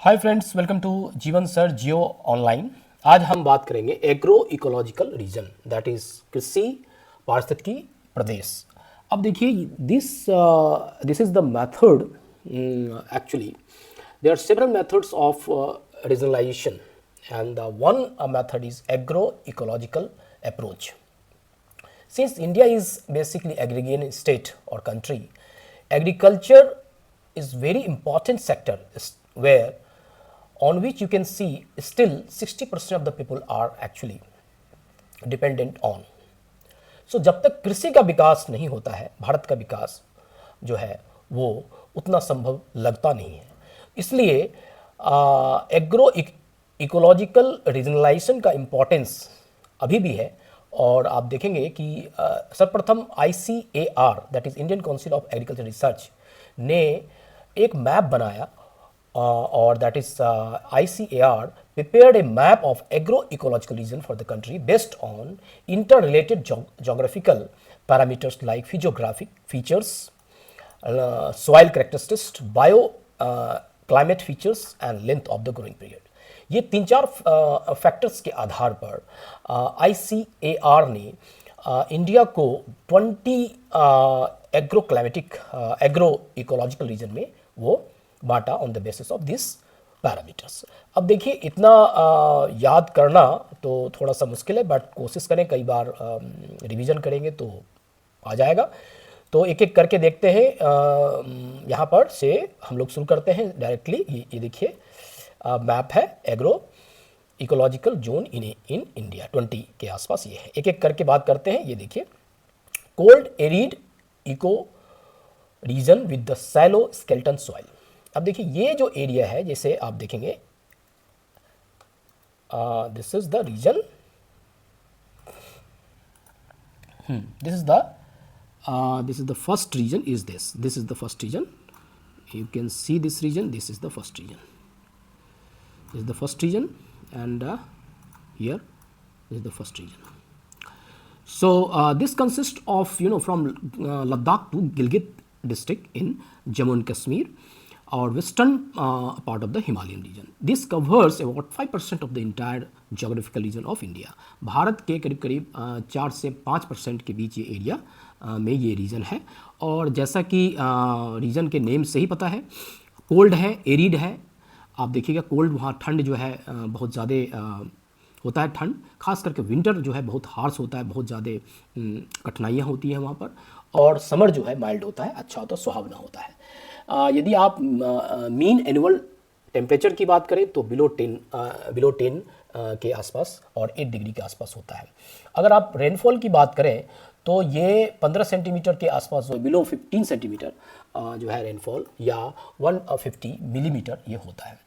Hi friends, welcome to जीवन sir जियो online. आज हम बात करेंगे agro ecological reason, that is कृषि पारिस्थितिकी प्रदेश। अब देखिए this is the method. Actually there are several methods of regionalization, and one method is agroecological approach. Since India is basically agrarian state or country, agriculture is very important sector where on which you can see still 60% of the people are actually dependent on. सो जब तक कृषि का विकास नहीं होता है, भारत का विकास जो है वो उतना संभव लगता नहीं है। इसलिए एग्रो इकोलॉजिकल रीजनलाइजेशन का इम्पोर्टेंस अभी भी है। और आप देखेंगे कि सर्वप्रथम ICAR, that is Indian council of agriculture research, ने एक मैप बनाया or that is ICAR prepared a map of agroecological region for the country based on interrelated geographical parameters like physiographic features, soil characteristics, bio climate features and length of the growing period. ये तीन चार factors के आधार पर ICAR ने India को 20 agro climatic agro ecological reason में वो बांटा on the basis of this parameters. अब देखिए इतना याद करना तो थोड़ा सा मुश्किल है, बट कोशिश करें, कई बार रिवीजन करेंगे तो आ जाएगा। तो एक एक करके देखते हैं। यहाँ पर से हम लोग शुरू करते हैं डायरेक्टली। ये देखिए मैप है agro ecological zone in India, 20 के आसपास ये है। एक एक करके बात करते हैं। ये देखिए cold arid eco region with the shallow skeletal soil. अब देखिए ये जो एरिया है, जैसे आप देखेंगे this is the region, this is the first region is this is the first region. You can see this region, this is the first region, this is the first region, and here this is the first region. So this consists of from Ladakh to Gilgit district in Jammu and Kashmir or western part of the Himalayan region. This covers about 5% of the entire geographical region of India. Bharat के करीब करीब 4 से 5% के बीच ये area में ये reason है। और जैसा कि रीजन के नेम से ही पता है, कोल्ड है, एरिड है। आप देखिएगा कोल्ड, वहाँ ठंड जो है बहुत ज़्यादा होता है। ठंड खास करके विंटर जो है बहुत हार्श होता है, बहुत ज़्यादा कठिनाइयाँ होती हैं वहाँ पर। और समर जो है माइल्ड होता है, अच्छा होता है, सुहावना होता है। यदि आप मीन एनुअल टेम्परेचर की बात करें तो बिलो 10 के आसपास और 8 डिग्री के आसपास होता है। अगर आप रेनफॉल की बात करें तो ये 15 सेंटीमीटर के आसपास, बिलो 15 सेंटीमीटर जो है रेनफॉल, या 150 मिलीमीटर ये होता है।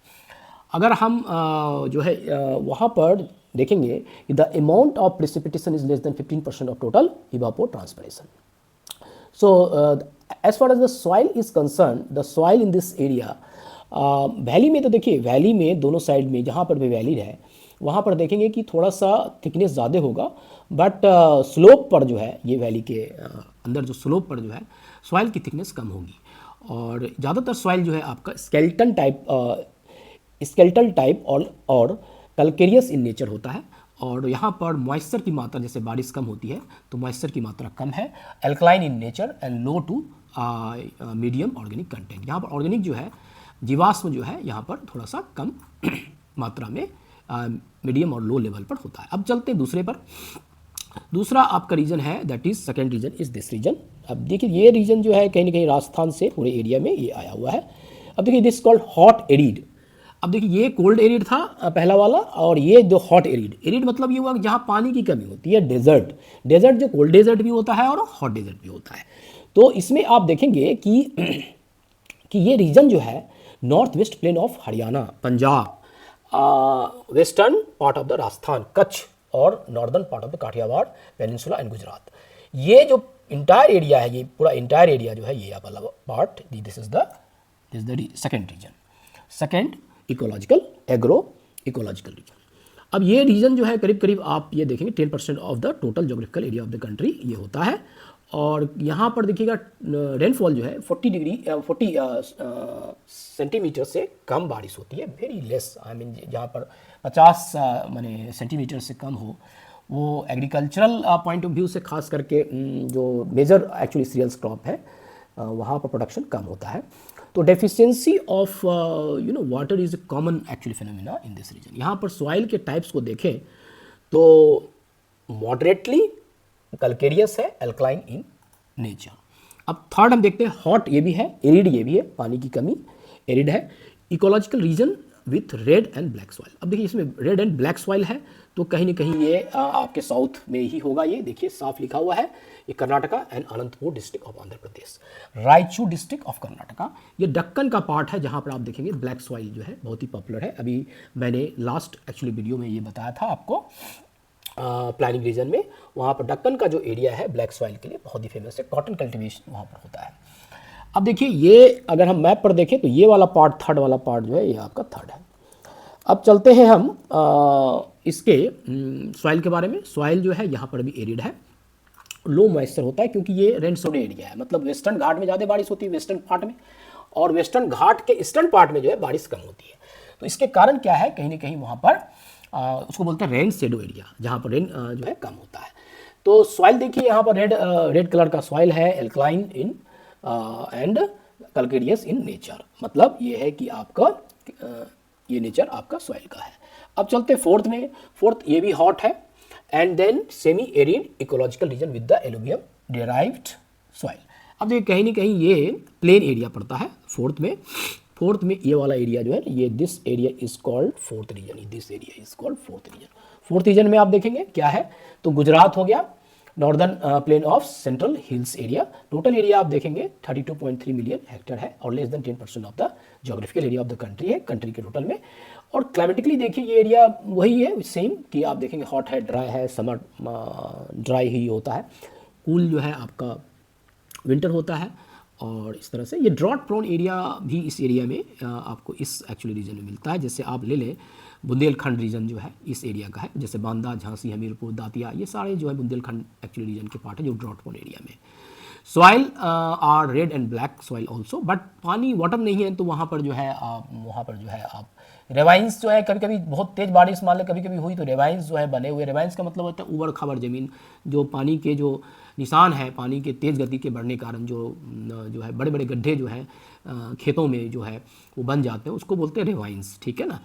अगर हम जो है वहाँ पर देखेंगे the amount of precipitation is less than 15% of total evapotranspiration. So as far as the soil is concerned, the soil in this area, valley में तो देखिए, वैली में दोनों साइड में जहाँ पर भी वैली है वहाँ पर देखेंगे कि थोड़ा सा थिकनेस ज़्यादा होगा, बट स्लोप पर जो है, ये वैली के अंदर जो स्लोप पर जो है सॉइल की थिकनेस कम होगी। और ज़्यादातर सॉइल जो है आपका स्केल्टल टाइप और कैल्केरियस इन नेचर होता है। और यहाँ पर मॉइस्चर की मात्रा, जैसे बारिश कम होती है तो मॉइस्चर की मात्रा कम है। Alkaline in nature and low to medium organic content. यहाँ पर ऑर्गेनिक जो है, जीवाश्म जो है यहाँ पर थोड़ा सा कम मात्रा में मीडियम और लो लेवल पर होता है। अब चलते हैं दूसरे पर। दूसरा आपका रीजन है, that is second region is this region. अब देखिए ये रीजन जो है कहीं ना कहीं राजस्थान से पूरे एरिया में ये आया हुआ है। अब देखिए दिस कॉल्ड हॉट एरिड। अब देखिए ये कोल्ड एरिड था पहला वाला, और ये जो हॉट एरिड मतलब ये हुआ जहाँ पानी की कमी होती है, डेजर्ट जो कोल्ड डेजर्ट भी होता है और हॉट डेजर्ट भी होता है। तो इसमें आप देखेंगे कि ये रीजन जो है north west plain of Haryana, Punjab, western part of the Rajasthan, Kutch और northern part of the Kathiawar peninsula and Gujarat, ये जो इंटायर एरिया है, ये पूरा इंटायर एरिया जो है ये वाला part, this is the second region, second ecological agro ecological region. अब ये रीजन जो है करीब करीब आप ये देखेंगे 10% of the total geographical area of the country ये होता है। और यहाँ पर देखिएगा रेनफॉल जो है 40 सेंटीमीटर से कम बारिश होती है, वेरी लेस। आई मीन जहाँ पर 50 माने सेंटीमीटर से कम हो, वो एग्रीकल्चरल पॉइंट ऑफ व्यू से खास करके जो मेजर एक्चुअली सीरियल्स क्रॉप है वहाँ पर प्रोडक्शन कम होता है। तो deficiency of water is a common actually phenomena in this region. यहाँ पर सॉइल के टाइप्स को देखें तो मॉडरेटली कैल्केरियस है, अल्कलाइन इन नेचर। अब थर्ड हम देखते हैं हॉट, ये भी है, एरिड ये भी है, पानी की कमी, एरिड है। Ecological reason with red and black soil. अब देखिए इसमें रेड एंड ब्लैक सॉइल है तो कहीं ना कहीं ये आपके साउथ में ही होगा। ये देखिए साफ लिखा हुआ है, ये Karnataka and Anantapur district of Andhra Pradesh, Raichur district of Karnataka. ये दक्कन का पार्ट है जहाँ पर आप देखेंगे ब्लैक सॉइल जो है बहुत ही पॉपुलर है। अभी मैंने लास्ट एक्चुअली वीडियो में ये बताया था आपको प्लानिंग रीजन में, वहाँ पर दक्कन का जो एरिया है ब्लैक सॉइल के लिए बहुत ही फेमस है, कॉटन कल्टिवेशन वहाँ पर होता है। अब देखिए ये अगर हम मैप पर देखें तो ये वाला पार्ट, थर्ड वाला पार्ट जो है ये आपका थर्ड है। अब चलते हैं हम इसके सॉइल के बारे में। सॉइल जो है यहाँ पर भी एरिड है, लो मॉइस्चर होता है क्योंकि ये रेनसोड एरिया है, मतलब वेस्टर्न घाट में ज़्यादा बारिश होती है वेस्टर्न पार्ट में, और वेस्टर्न घाट के ईस्टर्न पार्ट में जो है बारिश कम होती है। तो इसके कारण क्या है, कहीं ना कहीं वहाँ पर उसको बोलते हैं रेन शेडो एरिया, जहाँ पर रेन जो है कम होता है। तो सॉइल देखिए यहाँ पर रेड कलर का सॉइल है, alkaline in and calcareous in nature, मतलब ये है कि आपका ये नेचर आपका सॉइल का है। अब चलते फोर्थ में। फोर्थ ये भी हॉट है and then semi arid ecological region with the alluvium derived soil. अब देखिए कहीं ना कहीं ये प्लेन एरिया पड़ता है फोर्थ में। फोर्थ में ये वाला एरिया जो है ये this area is called fourth region, this area is called fourth region. Fourth region में आप देखेंगे क्या है, तो गुजरात हो गया, northern plain of central hills area. Total area आप देखेंगे 32.3 मिलियन हेक्टेयर है और less than 10% of the geographical area of the country है, कंट्री के टोटल में। और क्लाइमेटिकली देखिए ये एरिया वही है सेम कि आप देखेंगे हॉट है, ड्राई है, समर ड्राई ही होता है, कूल जो है आपका विंटर होता है। और इस तरह से ये ड्रॉट प्रोन एरिया भी इस एरिया में आपको इस एक्चुअली रीजन में मिलता है। जैसे आप ले लें बुंदेलखंड रीजन जो है इस एरिया का है, जैसे बांदा, झांसी, हमीरपुर, दातिया, ये सारे जो है बुंदेलखंड एक्चुअली रीजन के पार्ट है जो ड्रॉट प्रोन एरिया में। Soil are red and black soil also, but पानी वाटर नहीं है तो वहाँ पर जो है आप रेवाइंस जो है, कभी कभी बहुत तेज़ बारिश मान लें कभी कभी हुई तो रेवाइंस जो है बने हुए। रेवाइंस का मतलब होता है उबड़ खाबड़ ज़मीन, जो पानी के जो निशान है, पानी के तेज़ गति के बढ़ने के कारण जो है बड़े बड़े गड्ढे जो है खेतों में जो है वो बन जाते हैं, उसको बोलते हैं रेवाइंस, ठीक है ना।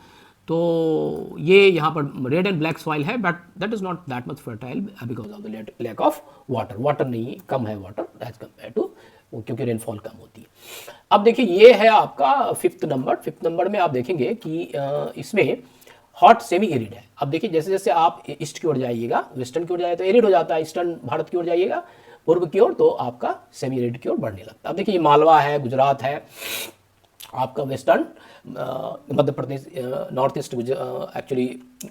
तो ये यहाँ पर रेड एंड ब्लैक सॉइल है, but that is not that much fertile because of the lack of water. Water नहीं, कम है वाटर एज कम्पेयर टू, क्योंकि रेनफॉल कम होती है। अब देखिए ये है आपका फिफ्थ नंबर। फिफ्थ नंबर में आप देखेंगे कि इसमें हॉट सेमी एरिड है। अब देखिए जैसे जैसे आप ईस्ट की ओर जाइएगा, वेस्टर्न की ओर जाए तो एरिड हो जाता है, ईस्टर्न भारत की ओर जाइएगा पूर्व की ओर तो आपका सेमी एरिड की ओर बढ़ने लगता है। अब देखिए ये मालवा है, गुजरात है, आपका western Madhya Pradesh, north east actually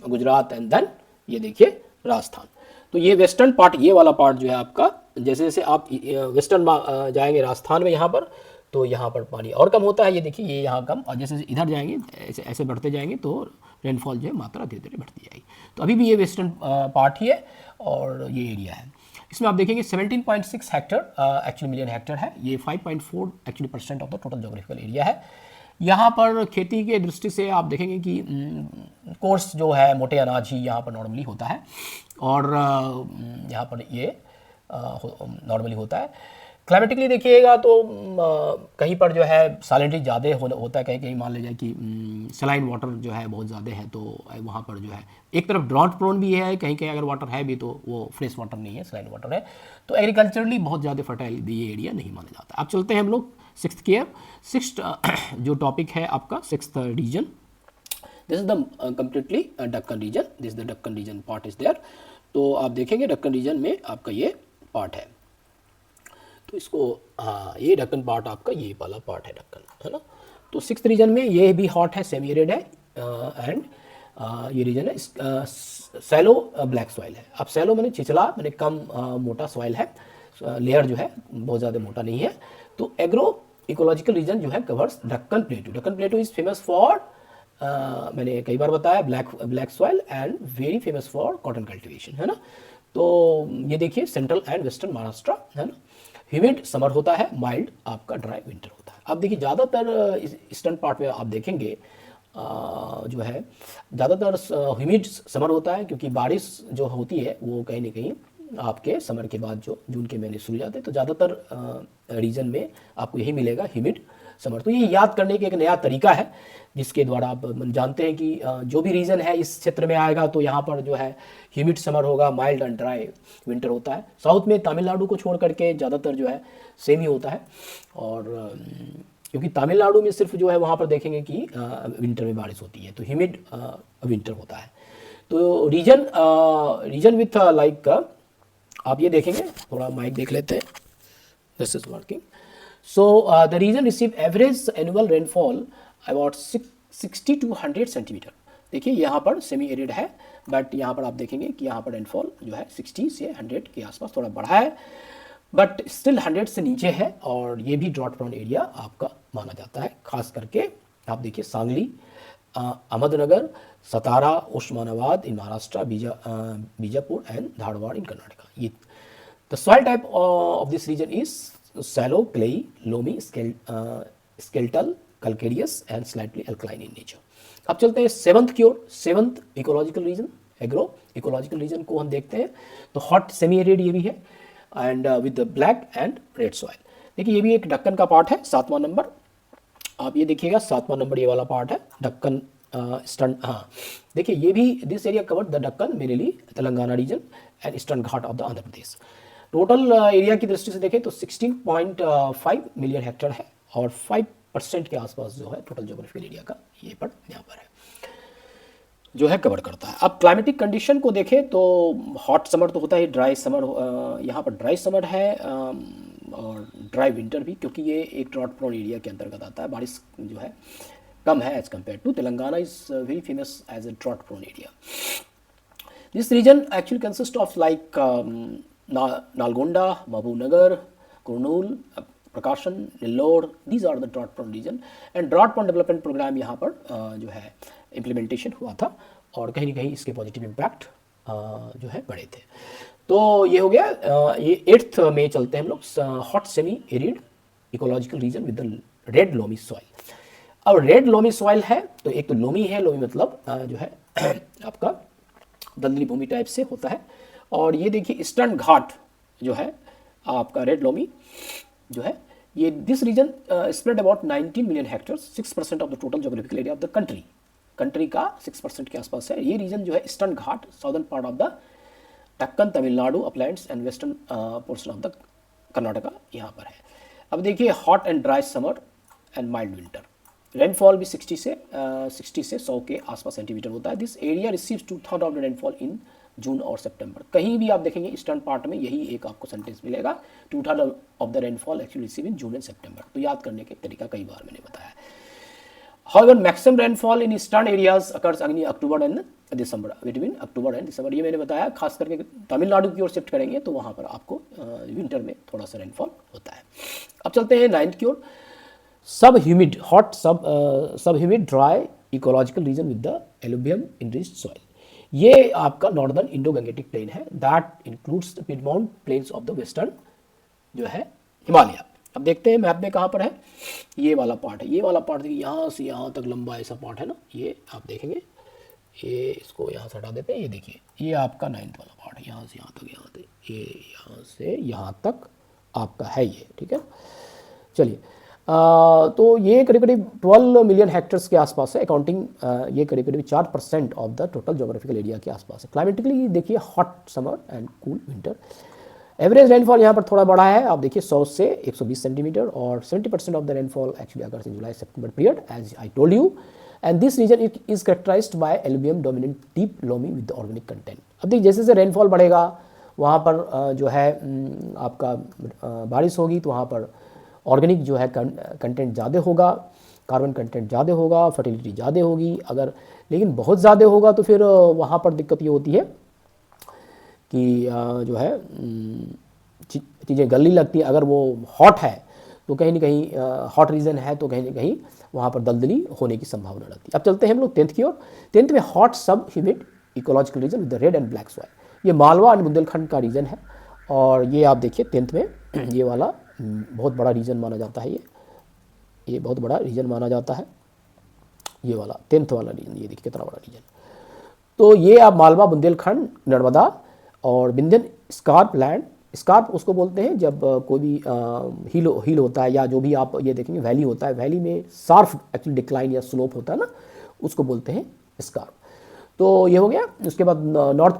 Gujarat and then ये देखिए राजस्थान। तो ये वेस्टर्न पार्ट, ये वाला पार्ट जो है आपका, जैसे जैसे आप वेस्टर्न जाएंगे राजस्थान में यहाँ पर तो यहाँ पर पानी और कम होता है, ये देखिए ये यहाँ कम, और जैसे जैसे इधर जाएंगे ऐसे ऐसे बढ़ते जाएंगे तो रेनफॉल जो है मात्रा धीरे धीरे बढ़ती जाएगी। तो अभी भी ये वेस्टर्न पार्ट ही है और ये एरिया है। इसमें आप देखेंगे 17.6 हेक्टेयर एक्चुअली मिलियन हेक्टेयर है, ये 5.4 actually % of the total geographical area है। यहाँ पर खेती के दृष्टि से आप देखेंगे कि कोर्स जो है मोटे अनाज ही यहाँ पर नॉर्मली होता है, और यहाँ पर ये नॉर्मली होता है। क्लाइमेटिकली देखिएगा तो कहीं पर जो है सैलिनिटी ज़्यादा होता है, कहीं कहीं मान लीजिए कि सलाइन वाटर जो है बहुत ज़्यादा है तो वहाँ पर जो है एक तरफ ड्रॉट प्रोन भी है, कहीं कहीं अगर वाटर है भी तो वो फ्रेश वाटर नहीं है, सलाइन वाटर है, तो एग्रीकल्चरली बहुत ज़्यादा फर्टाइल भी ये एरिया नहीं माना जाता। अब चलते हैं हम लोग सिक्स्थ की। सिक्स्थ जो टॉपिक है आपका sixth region, this is the completely Deccan region, this is the Deccan region part is there. तो आप देखेंगे दक्कन रीजन में आपका ये पार्ट है, तो इसको हाँ ये दक्कन पार्ट आपका ये वाला पार्ट है दक्कन, है ना। तो सिक्स्थ रीजन में ये भी हॉट है, सेमी एरिड है एंड ये रीजन है सैलो ब्लैक सॉइल है। अब सैलो मैंने चिचला, मैंने कम मोटा सॉइल है, लेयर जो है बहुत ज़्यादा मोटा नहीं है। तो एग्रो इकोलॉजिकल रीजन जो है covers Deccan प्लेटू। Deccan प्लेटू is famous for मैंने कई बार बताया, black soil and very famous for cotton cultivation, है ना। तो ये देखिए सेंट्रल एंड वेस्टर्न महाराष्ट्र, है ना। ह्यूमिड समर होता है, माइल्ड आपका ड्राई विंटर होता है। अब देखिए ज़्यादातर ईस्टर्न पार्ट में आप देखेंगे जो है ज़्यादातर ह्यूमिड समर होता है, क्योंकि बारिश जो होती है वो कहीं ना कहीं आपके समर के बाद जो जून के महीने शुरू हो जाते हैं, तो ज़्यादातर रीजन में आपको यही मिलेगा, ह्यूमिड समर। तो ये याद करने के एक नया तरीका है जिसके द्वारा आप जानते हैं कि जो भी रीजन है इस क्षेत्र में आएगा तो यहाँ पर जो है ह्यूमिड समर होगा, माइल्ड एंड ड्राई विंटर होता है। साउथ में तमिलनाडु को छोड़ करके ज़्यादातर जो है सेम ही होता है, और क्योंकि तमिलनाडु में सिर्फ जो है वहाँ पर देखेंगे कि विंटर में बारिश होती है, तो ह्यूमिड विंटर होता है। तो रीजन विथ लाइक आप ये देखेंगे, थोड़ा माइक देख लेते हैं, this is working. So the region receive average annual rainfall about 60 to 100 centimetre. देखिए यहाँ पर सेमी एरिड है, बट यहाँ पर आप देखेंगे कि यहाँ पर रेनफॉल जो है 60 से 100 के आसपास थोड़ा बढ़ा है, बट स्टिल 100 से नीचे है, और ये भी ड्रॉट प्रोन एरिया आपका माना जाता है। खास करके आप देखिए Sangli, Ahmednagar, Satara, Osmanabad in Maharashtra, Bijapur and Dharwad in Karnataka. ये the soil type of this region is shallow, clayey, loamy, skeletal, calcareous and slightly alkaline in nature. अब चलते हैं सेवंथ की ओर। Seventh ecological region, agro ecological region को हम देखते हैं। तो हॉट सेमी एरिड ये भी है, and with black and red soil. देखिए ये भी एक ढक्कन का पार्ट है, 7वां नंबर। आप ये देखिएगा 7वां नंबर ये वाला पार्ट है, ढक्कन ईस्टर्न। हाँ देखिए ये भी, this area covered the Deccan mainly Telangana region and eastern ghat of the Andhra Pradesh. Total area की दृष्टि से देखें तो 16.5 मिलियन हेक्टेयर है, और 5% के आसपास जो है टोटल ज्योग्राफिकल एरिया का ये पर यहाँ पर है जो है कवर करता है। अब क्लाइमेटिक कंडीशन को देखें तो हॉट समर तो होता है, ड्राई समर यहाँ पर ड्राई समर है, और ड्राई विंटर भी, क्योंकि ये एक ड्रॉट प्रोन एरिया के अंतर्गत आता है। बारिश जो है कम है as compare to Telangana is very famous as a drought prone area. This region actually consist of like Nalgonda, Mahbubnagar, Kurnool, Prakasam, Nellore, these are the drought prone region. And drought prone development programme यहाँ पर जो है इम्प्लीमेंटेशन हुआ था, और कहीं ना कहीं इसके पॉजिटिव इम्पैक्ट जो है बड़े थे। तो ये हो गया, ये 8th में चलते हैं हम लोग, hot semi arid ecological region with the red loamy soil. अब रेड लोमी सॉइल है तो एक तो लोमी है, लोमी मतलब जो है आपका दलदली भूमि टाइप से होता है, और ये देखिए ईस्टर्न घाट जो है आपका रेड लोमी जो है ये, this region spread about 19 million hectare, 6% of the total geographical area of the country का 6% के आसपास है। ये रीजन जो है eastern ghat, southern part of the Deccan, Tamil Nadu, uplands and western portion of the Karnataka यहाँ पर है। अब देखिए hot and dry summer and mild winter. Rainfall भी 60 से 100 के आसपास सेंटीमीटर होता है। This area receives 2/3 of the rainfall in जून और सितंबर। कहीं भी आप देखेंगे ईस्टर्न पार्ट में यही एक आपको सेंटेंस मिलेगा, 2/3 of the rainfall actually receive in June and September. तो याद करने के तरीका कई बार मैंने बताया। However, maximum rainfall in eastern areas occurs in October and December, between October and December। ये मैंने बताया, खास करके तमिलनाडु की ओर शिफ्ट करेंगे तो वहाँ पर आपको विंटर में थोड़ा सा रेनफॉल होता है। अब चलते हैं 9th की ओर। Sub humid hot sub humid dry ecological region with the alluvium enriched soil. ये आपका नॉर्दर्न इंडो गंगेटिक प्लेन है, that includes the piedmont plains of the western जो है हिमालय। अब देखते हैं मैप में कहाँ पर है, ये वाला पार्ट है। ये वाला पार्ट देखिए यहाँ से यहाँ तक लंबा ऐसा पार्ट है ना, ये आप देखेंगे, ये इसको यहाँ से हटा देते हैं। ये देखिए ये आपका 9th वाला पार्ट है, यहाँ से यहाँ तक, यहाँ तक, ये यहाँ से यहाँ तक आपका है ये, ठीक है। चलिए तो ये करीब करीब 12 मिलियन हेक्टेयर्स के आसपास है, अकाउंटिंग ये करीब करीब 4% of the total geographical area के आसपास है। क्लाइमेटिकली देखिए hot summer and cool winter. Average rainfall यहाँ पर थोड़ा बड़ा है, आप देखिए 100 से 120 सेंटीमीटर, और 70% of the rainfall actually occurs in जुलाई सितंबर period as I told you. And this region is characterised by alluvium dominant deep loamy with the organic content. अब देखिए जैसे जैसे रेनफॉल बढ़ेगा वहाँ पर जो है आपका बारिश होगी तो वहाँ पर ऑर्गेनिक जो है कंटेंट ज़्यादा होगा, कार्बन कंटेंट ज़्यादा होगा, फर्टिलिटी ज़्यादा होगी। अगर लेकिन बहुत ज़्यादा होगा तो फिर वहाँ पर दिक्कत ये होती है कि जो है चीज़ें गलने लगती है। अगर वो हॉट है तो कहीं ना कहीं हॉट रीजन है, तो कहीं ना कहीं वहाँ पर दलदली होने की संभावना रहती है। अब चलते हैं हम लोग 10th की ओर। 10th में hot sub humid ecological region with the red and black soil. ये मालवा एंड बुंदेलखंड का रीजन है, और ये आप देखिए 10th में ये वाला बहुत बड़ा रीजन माना जाता है। ये बहुत बड़ा रीजन माना जाता है, ये वाला 10th वाला रीजन। ये देखिए कितना बड़ा रीजन। तो ये आप मालवा, बुंदेलखंड, नर्मदा और विंध्यन स्कार्प लैंड। स्कार्प उसको बोलते हैं जब कोई भी हिल होता है, या जो भी आप ये देखेंगे वैली होता है, वैली में शार्प एक्चुअली डिक्लाइन या स्लोप होता है ना, उसको बोलते हैं स्कार्प। तो ये हो गया। उसके बाद north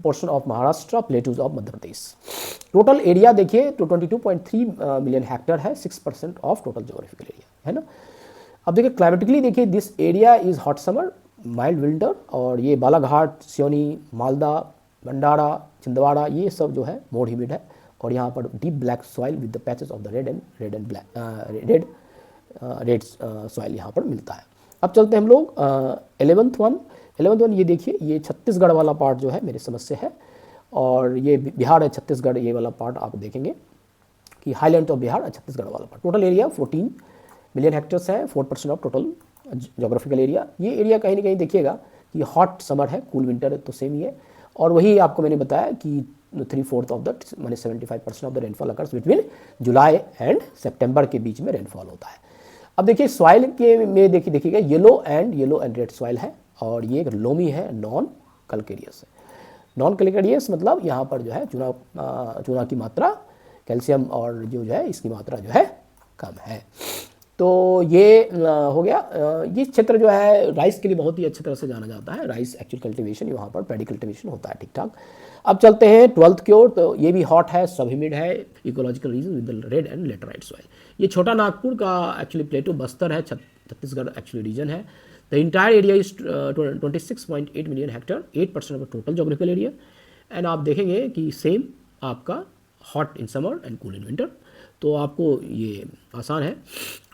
portion of Maharashtra, plateaus of Madhya Pradesh. Total area देखिए तो 22.3 मिलियन हेक्टेयर है, 6% ऑफ टोटल जोग्राफिकल एरिया है ना। अब देखिए क्लाइमेटिकली देखिए this area is hot summer, mild winter, और ये बालाघाट, सिवनी, मालदा, भंडारा, छिंदवाड़ा, ये सब जो है मोर ह्यूमिड है। और यहाँ पर deep black soil with the patches of the red soil यहाँ पर मिलता है। अब चलते हैं हम लोग 11th वन। ये देखिए ये छत्तीसगढ़ वाला पार्ट जो है मेरे समझ से है, और ये बिहार है, छत्तीसगढ़, ये वाला पार्ट आप देखेंगे कि हाईलैंड ऑफ बिहार, छत्तीसगढ़ वाला part. Total area 14 million hectares है, 4% ऑफ टोटल जोग्राफिकल एरिया। ये एरिया कहीं ना कहीं देखिएगा कि हॉट समर है, कूल विंटर है, तो सेम ही है। और वही आपको मैंने बताया कि 3/4 ऑफ द माने 75% of the rainfall occurs between July and September के बीच में रेनफॉल होता है। अब देखिए सॉइल के में देखिएगा येलो एंड रेड सॉइल है, और ये लोमी है, नॉन कैल्केरियस है। नॉन कैल्केरियस मतलब यहाँ पर जो है चूना की मात्रा, कैल्शियम और जो है इसकी मात्रा जो है कम है। तो ये हो गया। ये क्षेत्र जो है राइस के लिए बहुत ही अच्छी तरह से जाना जाता है। राइस एक्चुअल कल्टीवेशन यहाँ पर, पैडी कल्टीवेशन होता है ठीक ठाक। अब चलते हैं 12th की ओर। तो ये भी हॉट है, सब ह्यूमिड है, ecological region with red and laterite soil. ये छोटा नागपुर का एक्चुअली प्लेटो बस्तर है, छत्तीसगढ़ एक्चुअली रीजन है। The entire area is 26.8 million hectare, 8% of total geographical area. And आप देखेंगे कि सेम आपका hot in summer and cool in winter, तो आपको ये आसान है।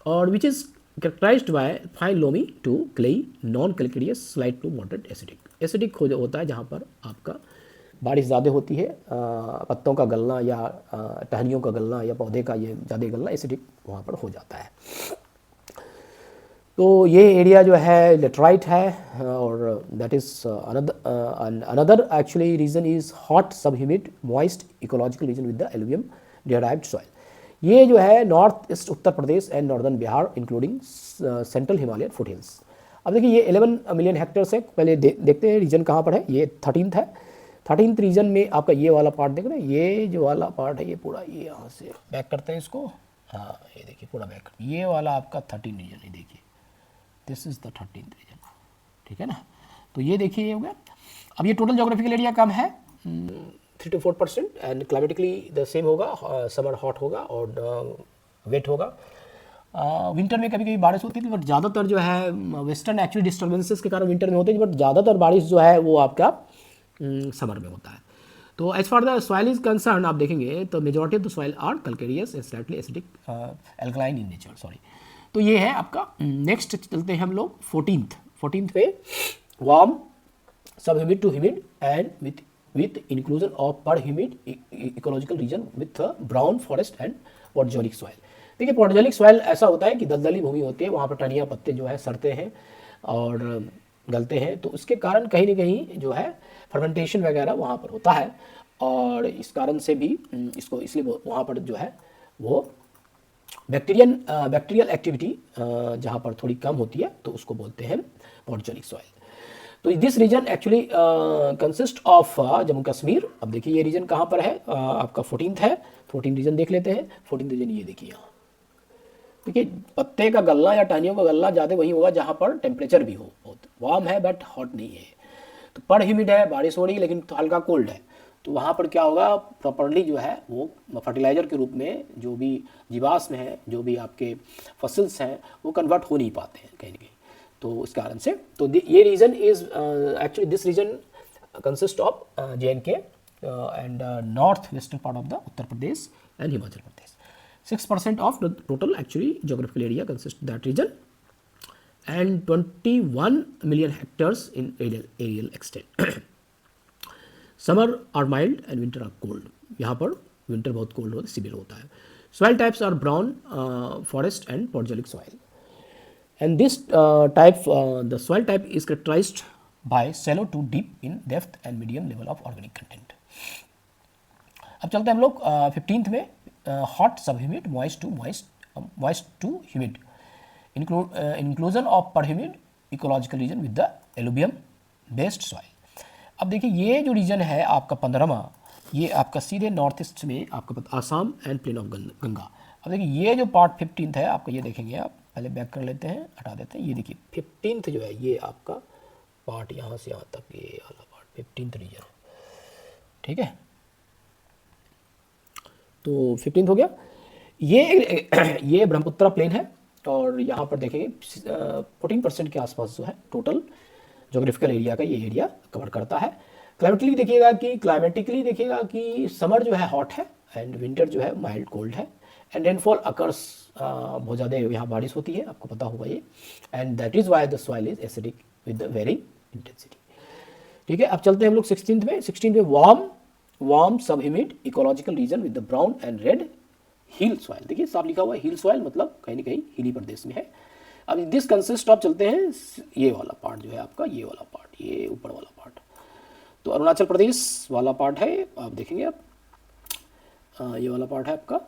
और which is characterized by fine loamy to clayey, non calcareous, slight to moderate acidic. Acidic होता है जहाँ पर आपका बारिश ज़्यादा होती है, पत्तों का गलना या टहनियों का गलना या पौधे का ये ज़्यादा गलना एसिडिक वहाँ पर हो जाता है। तो ये एरिया जो है लेटराइट है, और that is another actually region is hot sub humid moist ecological region with the alluvium derived soil. ये जो है north east Uttar Pradesh and northern Bihar including central Himalayan foot hills. अब देखिए ये 11 मिलियन हेक्टेयर्स है। पहले देखते हैं रीजन कहाँ पर है। ये 13th है। 13th रीजन में आपका ये वाला पार्ट देख रहे हैं, ये जो वाला पार्ट है ये पूरा, ये यहाँ से बैक करते हैं इसको, हाँ ये देखिए पूरा बैक, ये वाला आपका 13 रीजन है। देखिए this is the 13th reason, ठीक है ना। तो ये देखिए ये हो गया। अब ये टोटल जोग्राफिकल एरिया कम है 3 to 4%, and climatically the same होगा, समर हॉट होगा और वेट होगा। विंटर में कभी कभी बारिश होती थी, बट ज़्यादातर जो है वेस्टर्न एक्चुअली डिस्टर्बेंसेस के कारण विंटर में होती है, बट ज़्यादातर बारिश जो है वो आपका समर में होता है। तो as far the soil is concern आप देखेंगे तो majority of the soil are calcareous and slightly acidic, alkaline in nature, sorry. तो ये है आपका। नेक्स्ट चलते हैं हम लोग 14th पे warm sub humid to humid and with inclusion of per humid ecological region with brown forest and podzolic soil. देखिए पोडजोलिक सॉइल ऐसा होता है कि दलदली भूमि होती है, वहाँ पर टहनियाँ पत्ते जो है सड़ते हैं और गलते हैं, तो उसके कारण कहीं ना कहीं जो है फर्मेंटेशन वगैरह वहाँ पर होता है, और इस कारण से भी इसको इसलिए वहाँ पर जो है वो बैक्टीरियल एक्टिविटी जहाँ पर थोड़ी कम होती है तो उसको बोलते हैं पोडजोलिक सॉइल। तो this region actually consist of Jammu Kashmir. अब देखिए ये रीजन कहाँ पर है, आपका 14th है। 14 रीजन देख लेते हैं। 14 रीजन ये देखिए यहाँ, देखिए पत्ते का गलना या टहनियों का गलना ज़्यादा वही होगा जहाँ पर टेम्परेचर भी हो, बहुत वार्म है बट हॉट नहीं है। तो पर ह्यूमिड है, बारिश हो रही है लेकिन तो हल्का कोल्ड है, तो वहाँ पर क्या होगा, प्रॉपरली जो है वो फर्टिलाइज़र के रूप में जो भी जीवाश्म है, जो भी आपके फसल्स हैं, वो कन्वर्ट हो नहीं पाते हैं कहीं ना कहीं। तो इस कारण से तो ये region is actually this region consist of JNK and north western part of the Uttar Pradesh and Himachal Pradesh. 6% of the total actually geographical area consist that region and 21 million hectares in areal extent. Summer are mild and winter are cold. यहाँ पर winter बहुत cold होता है, severe होता है। Soil types are brown forest and podzolic soil. And this the soil type is characterized by shallow to deep in depth and medium level of organic content. अब चलते हैं हम लोग 15th में hot sub humid moist to humid inclusion of per humid ecological region with the alluvium based soil. अब देखिए ये जो रीजन है आपका 15वां, ये आपका सीधे नॉर्थ ईस्ट में आपका Assam and plain of Ganga. अब देखिए ये जो पार्ट 15th है आपका, ये देखेंगे आप, पहले बैक कर लेते हैं, हटा देते हैं। ये देखिए 15th जो है ये आपका पार्ट यहाँ से यहाँ तक, ये वाला पार्ट 15th रीजन है, ठीक है। तो 15th हो गया। ये ब्रह्मपुत्रा प्लेन है और यहाँ पर देखेंगे 14% के आसपास जो है टोटल जोग्राफिकल एरिया का ये एरिया कवर करता है। क्लाइमेटिकली देखिएगा कि समर जो है हॉट है एंड विंटर जो है माइल्ड कोल्ड है एंड रेनफॉल अकर्स, बहुत ज़्यादा यहाँ बारिश होती है, आपको पता होगा ये, and that is why the soil is acidic with varying intensity, ठीक है। अब चलते हैं हम लोग 16th में। 16th में warm sub humid ecological region with the brown and red hill soil. देखिए साफ लिखा हुआ है हिल सॉइल, मतलब कहीं ना कहीं हिली प्रदेश में है। अब दिस कंसिस्ट ऑफ, चलते हैं ये वाला पार्ट जो है आपका, ये वाला पार्ट, ये ऊपर वाला पार्ट, तो अरुणाचल प्रदेश वाला पार्ट है, आप देखेंगे आप, ये वाला पार्ट है आपका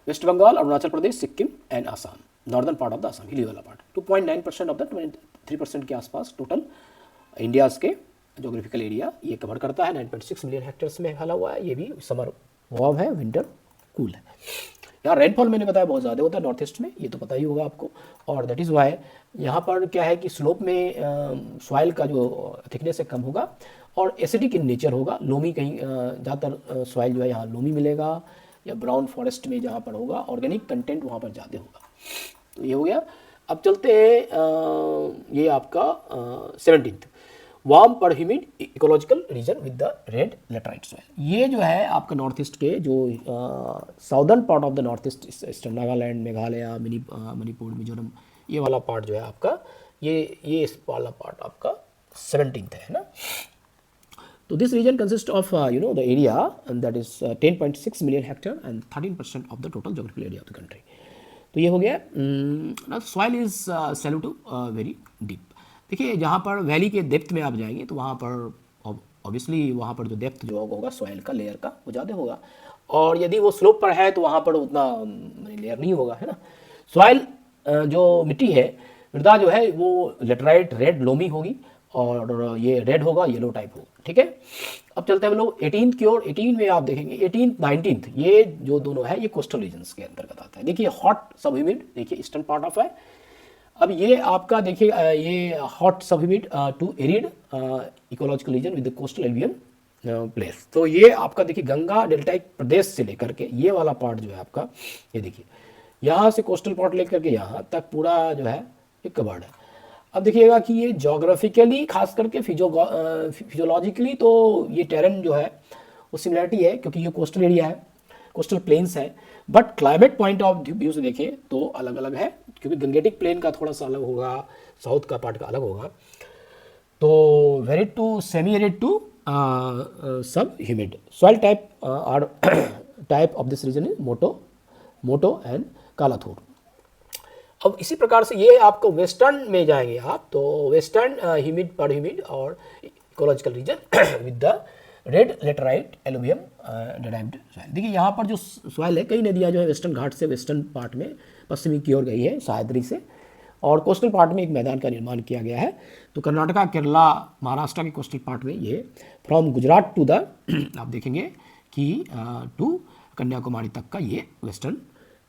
West Bengal, Arunachal Pradesh, Sikkim and Assam, northern part of the Assam, hilly वाला पार्ट। 2.9% ऑफ द 23% के आसपास टोटल इंडियाज के जोग्राफिकल एरिया ये कवर करता है। 9.6 मिलियन हेक्टेयर्स में फैला हुआ है। ये भी समर वार्म है, विंटर कूल है। यहाँ रेनफॉल मैंने बताया बहुत ज़्यादा होता है नॉर्थ ईस्ट में, ये तो पता ही होगा आपको, और दैट इज़ वाई यहाँ पर क्या है कि स्लोप में सॉइल का जो थिकनेस है कम होगा और एसिडिक इन नेचर होगा। लोमी कहीं ज़्यादातर सॉइल जो है यहाँ लोमी मिलेगा, या ब्राउन फॉरेस्ट में जहाँ पर होगा ऑर्गेनिक कंटेंट वहाँ पर ज़्यादा होगा। तो ये हो गया। अब चलते हैं ये आपका 17th वार्म पर humid ecological region with the red laterite soil. ये जो है आपका नॉर्थ ईस्ट के जो southern part of the north east, Nagaland, Meghalaya, Manipur, Mizoram, ये वाला पार्ट जो है आपका, ये इस वाला पार्ट आपका 17th है ना। तो this region consist of the area that is 10.6 million hectare and 13% of the total geographical area of the country. तो ये हो गया। Soil is shallow to very deep. देखिए जहाँ पर वैली के डेप्थ में आप जाएंगे तो वहाँ पर ऑब्वियसली वहाँ पर जो डेप्थ जो होगा सॉइल का लेयर का वो ज़्यादा होगा, और यदि वो स्लोप पर है तो वहाँ पर उतना लेयर नहीं होगा, है ना। सॉइल जो मिट्टी है, मृदा जो है वो लेटराइट रेड लोमी होगी और ये रेड होगा, येलो टाइप होगा, ठीक है। अब चलते हैं हम लोग 18th की ओर। 18 में आप देखेंगे 18th 19th ये जो दोनों है ये कोस्टल रीजन्स के अंतर्गत आता है। देखिए हॉट सब ह्यूमिड, देखिए ईस्टर्न पार्ट ऑफ है। अब ये आपका देखिए ये hot sub humid to arid ecological region with the coastal alluvial place. तो ये आपका देखिए गंगा डेल्टाइक प्रदेश से लेकर के ये वाला पार्ट जो है आपका, ये देखिए यहाँ से कोस्टल पार्ट लेकर के यहाँ तक पूरा जो है ये कवर्ड है। अब देखिएगा कि ये जोग्राफिकली खास करके फिजियोलॉजिकली तो ये टेरेन जो है वो सिमिलरिटी है, क्योंकि ये कोस्टल एरिया है, कोस्टल प्लेन्स है, but climate point of view से देखें तो अलग अलग है, क्योंकि गंगेटिक प्लेन का थोड़ा सा अलग होगा, साउथ का पार्ट का अलग होगा। तो varied to semi arid to sub humid. Soil type are type of this region is मोटो एंड कालाथोर। अब इसी प्रकार से ये आपको वेस्टर्न में जाएंगे आप, तो वेस्टर्न ह्यूमिड पर ह्यूमिड और ecological region with the red laterite alluvium derived soil. देखिए यहाँ पर जो सॉइल है, कई नदियाँ जो है वेस्टर्न घाट से वेस्टर्न पार्ट में पश्चिमी की ओर गई है सह्याद्री से, और कोस्टल पार्ट में एक मैदान का निर्माण किया गया है। तो कर्नाटका, केरला, महाराष्ट्र के कोस्टल पार्ट में ये फ्रॉम गुजरात टू द आप देखेंगे कि टू कन्याकुमारी तक का ये वेस्टर्न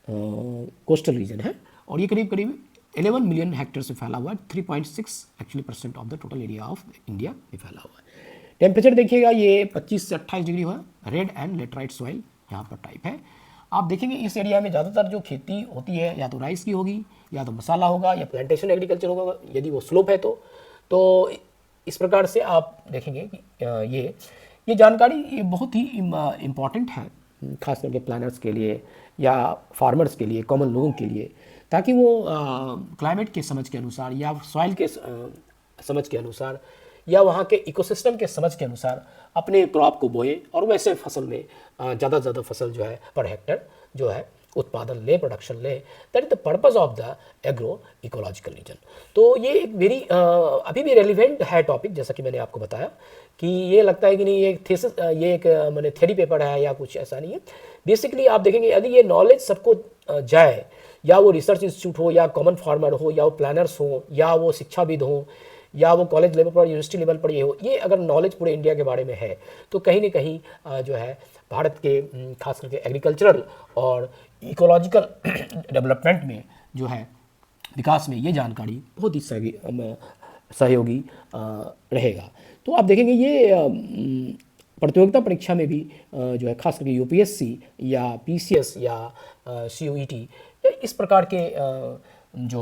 कोस्टल रीजन है, और ये करीब करीब 11 मिलियन हेक्टेयर से फैला हुआ है। 3.6 actually % of the total area of India में फैला हुआ है। टेम्परेचर देखिएगा ये 25 से 28 डिग्री हुआ। रेड एंड लेटराइट सॉइल यहाँ पर टाइप है। आप देखेंगे इस एरिया में ज़्यादातर जो खेती होती है या तो राइस की होगी, या तो मसाला होगा, या प्लांटेशन एग्रीकल्चर होगा, यदि वो स्लोप है तो इस प्रकार से आप देखेंगे कि ये जानकारी ये बहुत ही इम्पॉर्टेंट है, खास करके प्लानर्स के लिए या फार्मर्स के लिए, कॉमन लोगों के लिए, ताकि वो क्लाइमेट के समझ के अनुसार या सॉइल के समझ के अनुसार या वहाँ के इकोसिस्टम के समझ के अनुसार अपने क्रॉप को बोए और वैसे फसल में ज़्यादा से ज़्यादा फसल जो है पर हेक्टर जो है उत्पादन ले, प्रोडक्शन ले, that is the purpose of the agro ecological reason. तो ये एक वेरी अभी भी रेलिवेंट है टॉपिक, जैसा कि मैंने आपको बताया कि ये लगता है कि नहीं ये थीसिस, ये एक मैंने थ्योरी पेपर है या कुछ ऐसा नहीं है। बेसिकली आप देखेंगे यदि ये नॉलेज सबको जाए, या वो रिसर्च इंस्टीट्यूट हो, या कॉमन फार्मर हो, या वो प्लानर्स हो, या वो शिक्षाविद हो, या वो कॉलेज लेवल पर, यूनिवर्सिटी लेवल पर ये हो, ये अगर नॉलेज पूरे इंडिया के बारे में है तो कहीं ना कहीं जो है भारत के खास करके एग्रीकल्चरल और इकोलॉजिकल डेवलपमेंट में जो है विकास में ये जानकारी बहुत ही सहयोगी रहेगा। तो आप देखेंगे ये प्रतियोगिता परीक्षा में भी जो है खास करके यूपीएससी या पीसीएस या सीयूईटी इस प्रकार के जो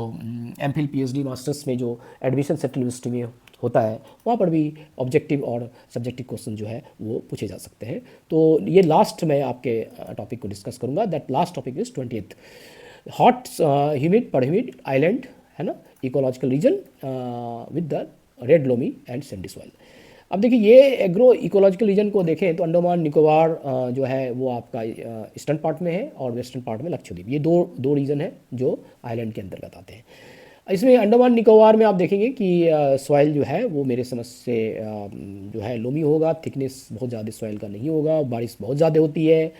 एमफिल पीएचडी मास्टर्स में जो एडमिशन सेंट्रल यूनिवर्सिटी में होता है वहाँ पर भी ऑब्जेक्टिव और सब्जेक्टिव क्वेश्चन जो है वो पूछे जा सकते हैं। तो ये लास्ट मैं आपके टॉपिक को डिस्कस करूँगा। That last topic is 20th hot humid पर ह्यूमिड आइलैंड है ना, ecological region with the red loamy and Sandy soil. अब देखिए ये एग्रो इकोलॉजिकल रीजन को देखें तो अंडमान निकोबार जो है वो आपका ईस्टर्न पार्ट में है और वेस्टर्न पार्ट में लक्षद्वीप, ये दो रीजन है जो आइलैंड के अंतर्गत आते हैं। इसमें अंडमान निकोबार में आप देखेंगे कि सॉइल जो है वो मेरे समझ से जो है लोमी होगा, थिकनेस बहुत ज़्यादा सॉइल का नहीं होगा, बारिश बहुत ज़्यादा होती है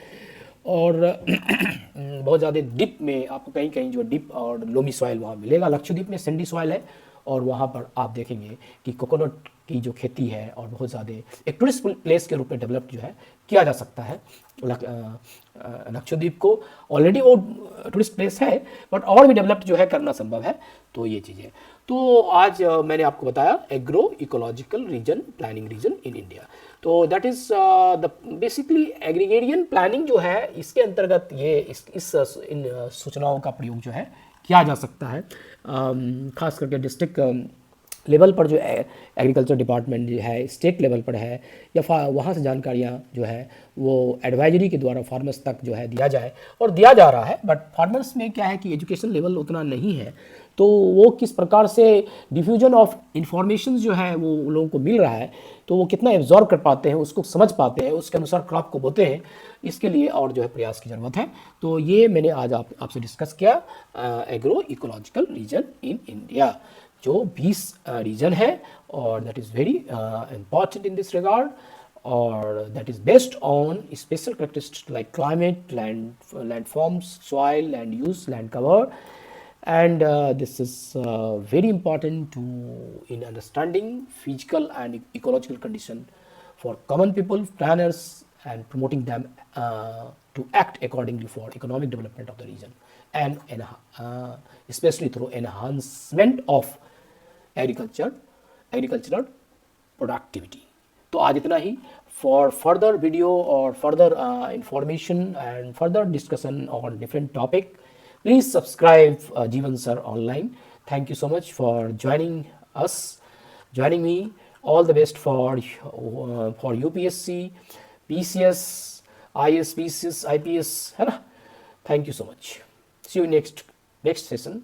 और बहुत ज़्यादा डिप में आपको कहीं कहीं जो डिप और लोमी सॉइल वहाँ मिलेगा। लक्षद्वीप में सैंडी सॉइल है और वहाँ पर आप देखेंगे कि कोकोनट की जो खेती है और बहुत ज़्यादा एक टूरिस्ट प्लेस के रूप में डेवलप जो है किया जा सकता है। लक्षद्वीप को ऑलरेडी वो टूरिस्ट प्लेस है बट और भी डेवलप जो है करना संभव है। तो ये चीज़ें तो आज मैंने आपको बताया agro ecological region planning region in India. तो that is the basically agrarian planning जो है इसके अंतर्गत ये इन सूचनाओं का प्रयोग जो है किया जा सकता है। खास करके डिस्ट्रिक्ट लेवल पर जो एग्रीकल्चर डिपार्टमेंट जो है स्टेट लेवल पर है या वहाँ से जानकारियाँ जो है वो एडवाइजरी के द्वारा फार्मर्स तक जो है दिया जाए और दिया जा रहा है। बट फार्मर्स में क्या है कि एजुकेशन लेवल उतना नहीं है, तो वो किस प्रकार से डिफ्यूजन ऑफ इंफॉर्मेशन जो है वो लोगों को मिल रहा है तो वो कितना एब्जॉर्ब कर पाते हैं, उसको समझ पाते हैं, उसके अनुसार क्रॉप को बोते हैं, इसके लिए और जो है प्रयास की ज़रूरत है। तो ये मैंने आज आपसे डिस्कस किया agro ecological region in India, जो 20 रीजन है और that is very important in this regard और that is based on special characteristics like climate, landforms, soil, land use, land cover, and this is very important to in understanding physical and ecological condition for common people, planners, and promoting them to act accordingly for economic development of the region and especially through enhancement of agricultural productivity. तो आज इतना ही। For further video or further information and further discussion on different topic, please subscribe Jeevan Sir Online. Thank you so much for joining me. All the best for UPSC, PCS, IS, PCS, IPS, है ना? Thank you so much. See you next session.